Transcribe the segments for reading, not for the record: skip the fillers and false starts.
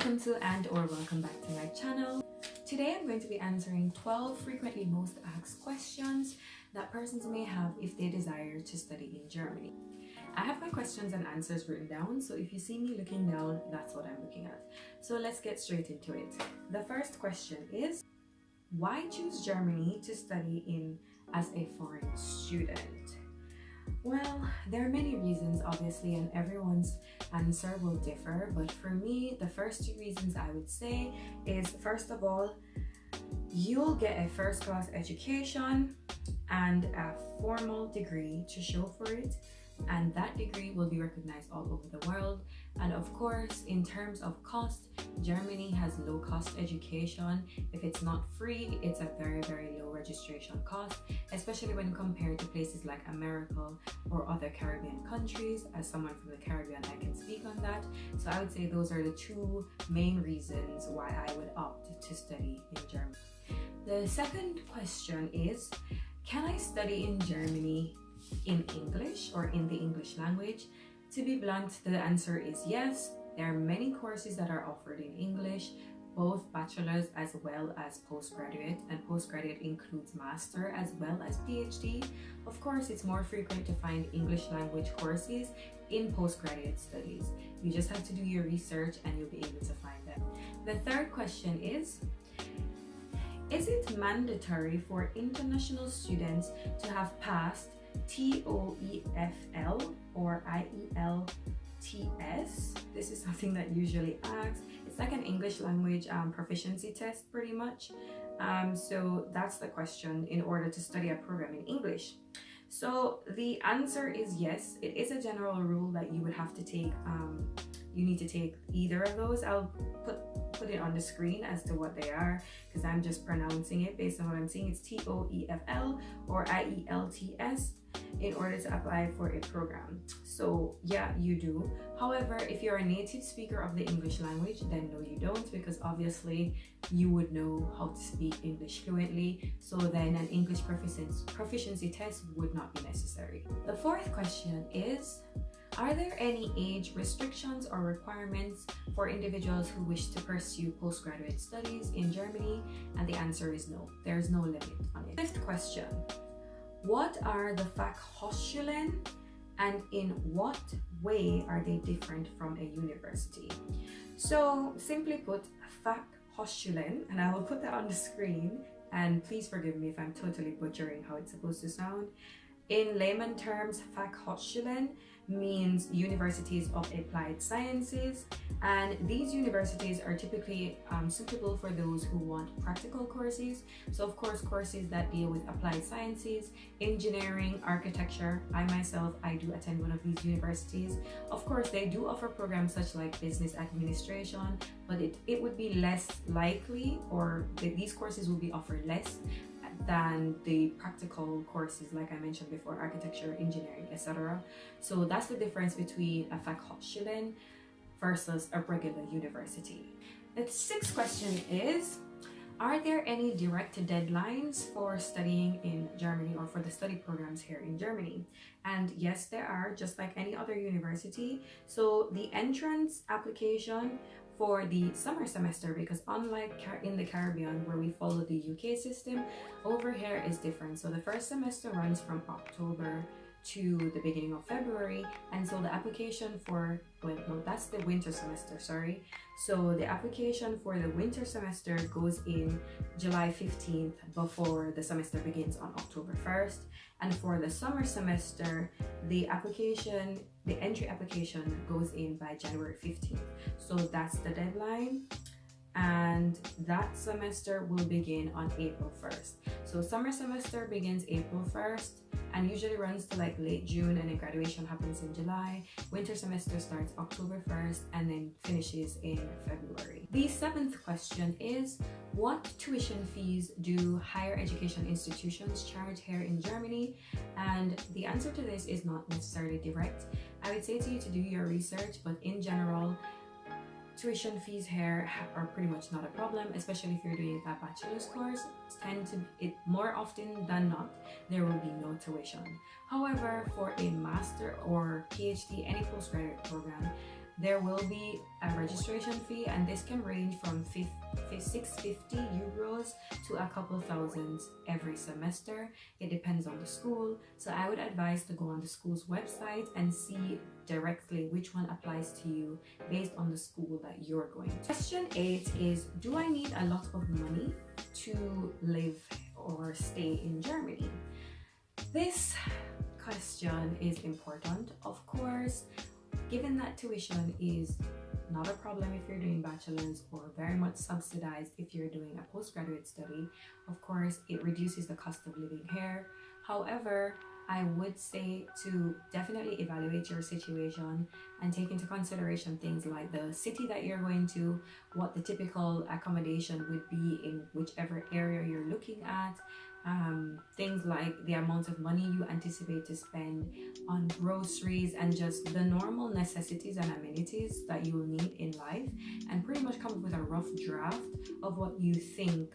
Welcome to or welcome back to my channel. Today I'm going to be answering 12 frequently most asked questions that persons may have if they desire to study in Germany. I have my questions and answers written down, so if you see me looking down, that's what I'm looking at. So let's get straight into it. The first question is, why choose Germany to study in as a foreign student? Well, there are many reasons obviously, and everyone's answer will differ, but for me, the first two reasons I would say is, first of all, you'll get a first-class education and a formal degree to show for it, and that degree will be recognized all over the world. And of course, in terms of cost, Germany has low cost education. If it's not free, it's a very low registration cost, especially when compared to places like America or other Caribbean countries. As someone from the Caribbean, I can speak on that. So I would say those are the two main reasons why I would opt to study in Germany. The second question is, can I study in Germany in English or in the English language? To be blunt, the answer is yes. There are many courses that are offered in English, both bachelor's as well as postgraduate, and postgraduate includes master as well as PhD. Of course, it's more frequent to find English language courses in postgraduate studies. You just have to do your research and you'll be able to find them. The third question is it mandatory for international students to have passed TOEFL or IELTS? This is something that usually asks. It's like an English language proficiency test pretty much. So that's the question in order to study a program in English. So the answer is yes. It is a general rule that you would have to take, you need to take either of those. I'll put it on the screen as to what they are, because I'm just pronouncing it based on what I'm seeing. It's TOEFL or IELTS in order to apply for a program. So yeah, you do. However, if you're a native speaker of the English language, then no, you don't, because obviously you would know how to speak English fluently. So then an English proficiency test would not be necessary. The fourth question is, are there any age restrictions or requirements for individuals who wish to pursue postgraduate studies in Germany? And the answer is no. There's no limit on it. Fifth question. What are the Fachhochschulen, and in what way are they different from a university? So simply put, Fachhochschulen, and I will put that on the screen, and please forgive me if I'm totally butchering how it's supposed to sound. In layman terms, Fachhochschulen means universities of applied sciences, and these universities are typically suitable for those who want practical courses. So of course, courses that deal with applied sciences, engineering, architecture. I do attend one of these universities. Of course, they do offer programs such like business administration, but it would be less likely, or these courses will be offered less than the practical courses like I mentioned before, architecture, engineering, etc. So that's the difference between a Fachhochschulen versus a regular university. The sixth question is, are there any direct deadlines for studying in Germany or for the study programs here in Germany? And yes, there are, just like any other university. So the entrance application for the summer semester, because unlike in the Caribbean where we follow the UK system, over here is different. So the first semester runs from October to the beginning of February, and so the application for, well, no, that's the winter semester, sorry. So the application for the winter semester goes in July 15th before the semester begins on October 1st. And for the summer semester, the entry application goes in by January 15th. So that's the deadline. And that semester will begin on April 1st. So summer semester begins April 1st and usually runs to like late June, and then graduation happens in July. Winter semester starts October 1st and then finishes in February. The seventh question is, what tuition fees do higher education institutions charge here in Germany? And the answer to this is not necessarily direct. I would say to you to do your research, but in general, tuition fees here are pretty much not a problem, especially if you're doing a bachelor's course. More often than not, there will be no tuition. However, for a master or PhD, any postgraduate program, there will be a registration fee, and this can range from 650 euros to a couple thousands every semester. It depends on the school, so I would advise to go on the school's website and see directly which one applies to you based on the school that you're going to. Question 8 is, do I need a lot of money to live or stay in Germany? This question is important, of course, given that tuition is not a problem if you're doing bachelor's or very much subsidized if you're doing a postgraduate study. Of course, it reduces the cost of living here. However, I would say to definitely evaluate your situation and take into consideration things like the city that you're going to, what the typical accommodation would be in whichever area you're looking at, things like the amount of money you anticipate to spend on groceries and just the normal necessities and amenities that you will need in life, and pretty much come up with a rough draft of what you think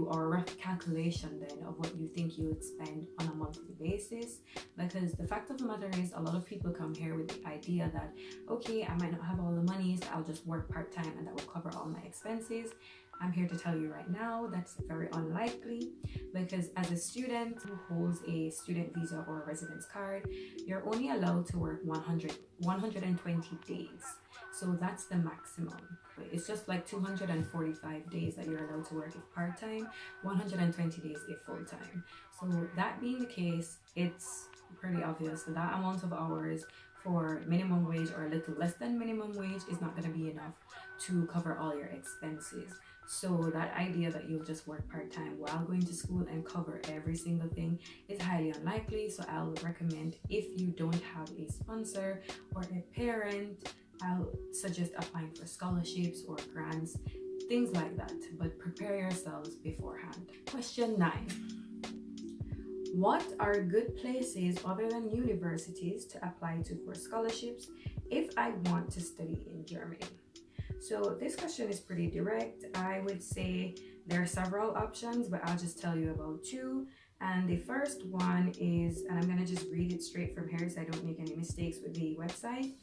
or a rough calculation then of what you think you would spend on a monthly basis. Because the fact of the matter is, a lot of people come here with the idea that, okay, I might not have all the money, so I'll just work part-time and that will cover all my expenses. I'm here to tell you right now that's very unlikely, because as a student who holds a student visa or a residence card, you're only allowed to work 120 days. So that's the maximum. It's just like 245 days that you're allowed to work if part-time, 120 days if full-time. So that being the case, it's pretty obvious that that amount of hours for minimum wage or a little less than minimum wage is not going to be enough to cover all your expenses. So that idea that you'll just work part-time while going to school and cover every single thing is highly unlikely. So I'll recommend, if you don't have a sponsor or a parent, I'll suggest applying for scholarships or grants, things like that, but prepare yourselves beforehand. Question 9. What are good places other than universities to apply to for scholarships if I want to study in Germany? So this question is pretty direct. I would say there are several options, but I'll just tell you about 2. And the first one is, and I'm going to just read it straight from here so I don't make any mistakes with the website.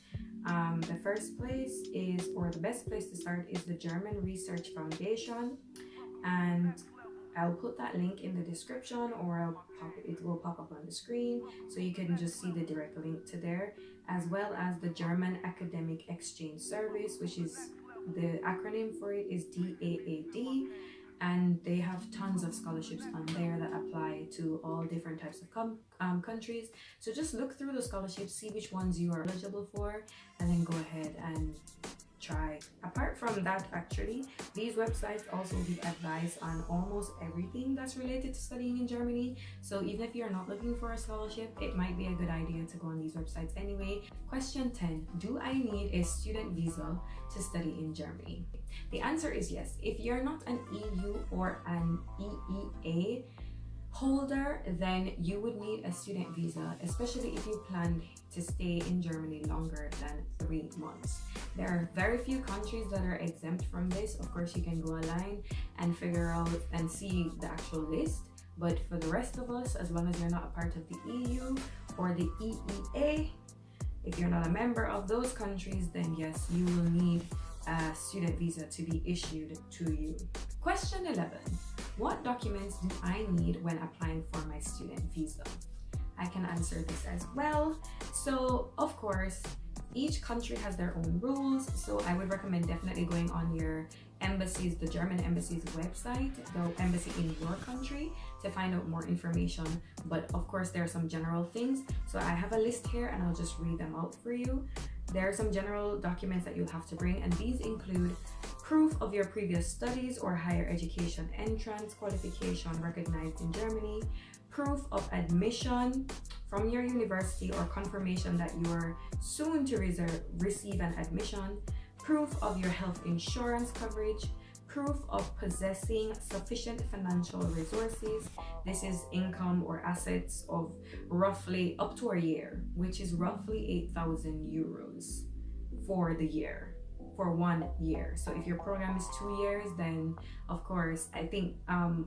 The first place is, or the best place to start is the German Research Foundation. And I'll put that link in the description, or it will pop up on the screen so you can just see the direct link to there, as well as the German Academic Exchange Service, which is, the acronym for it is DAAD, and they have tons of scholarships on there that apply to all different types of countries. So just look through the scholarships, see which ones you are eligible for, and then go ahead and try. Apart from that, actually, these websites also give advice on almost everything that's related to studying in Germany. So even if you're not looking for a scholarship, it might be a good idea to go on these websites anyway. Question 10. Do I need a student visa to study in Germany? The answer is yes. If you're not an EU or an EEA holder, then you would need a student visa, especially if you plan to stay in Germany longer than 3 months. There are very few countries that are exempt from this. Of course, you can go online and figure out and see the actual list, but for the rest of us, as long as you're not a part of the EU or the EEA, if you're not a member of those countries, then yes, you will need a student visa to be issued to you. Question 11. What documents do I need when applying for my student visa? I can answer this as well. So, of course, each country has their own rules. So I would recommend definitely going on your embassy's, the German embassy's website, the embassy in your country, to find out more information. But of course, there are some general things. So I have a list here and I'll just read them out for you. There are some general documents that you'll have to bring, and these include proof of your previous studies or higher education entrance qualification recognized in Germany, proof of admission from your university or confirmation that you are soon to receive an admission, proof of your health insurance coverage, proof of possessing sufficient financial resources. This is income or assets of roughly up to a year, which is roughly 8,000 euros for the year, for 1 year. So if your program is 2 years, then of course, I think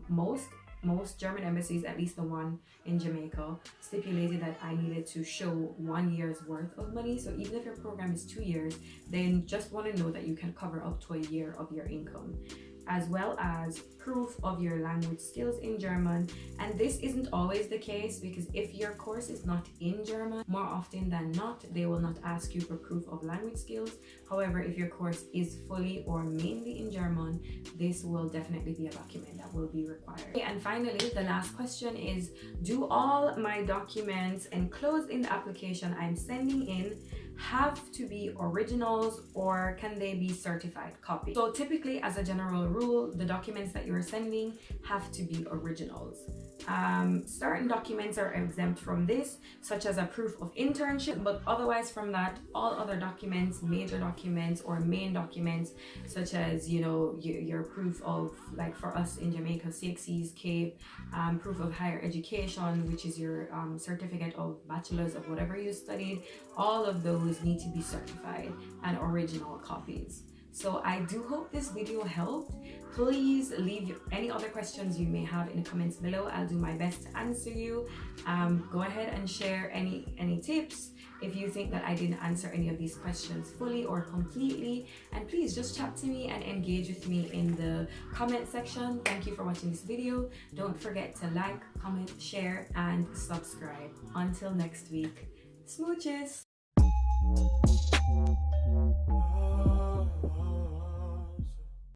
most most German embassies, at least the one in Jamaica, stipulated that I needed to show 1 year's worth of money. So even if your program is 2 years, they just want to know that you can cover up to a year of your income, as well as proof of your language skills in German. And this isn't always the case, because if your course is not in German, more often than not, they will not ask you for proof of language skills. However, if your course is fully or mainly in German, this will definitely be a document that will be required. Okay, and finally, the last question is, do all my documents enclosed in the application I'm sending in have to be originals, or can they be certified copies? So typically, as a general rule, the documents that you're sending have to be originals. Certain documents are exempt from this, such as a proof of internship, but otherwise from that, all other documents, major documents or main documents, such as, you know, your proof of, like for us in Jamaica, CXCs, CAPE, proof of higher education, which is your certificate of bachelor's of whatever you studied, all of those need to be certified and original copies. So I do hope this video helped. Please leave any other questions you may have in the comments below. I'll do my best to answer you. Go ahead and share any tips if you think that I didn't answer any of these questions fully or completely. And please just chat to me and engage with me in the comment section. Thank you for watching this video. Don't forget to like, comment, share, and subscribe. Until next week, smooches!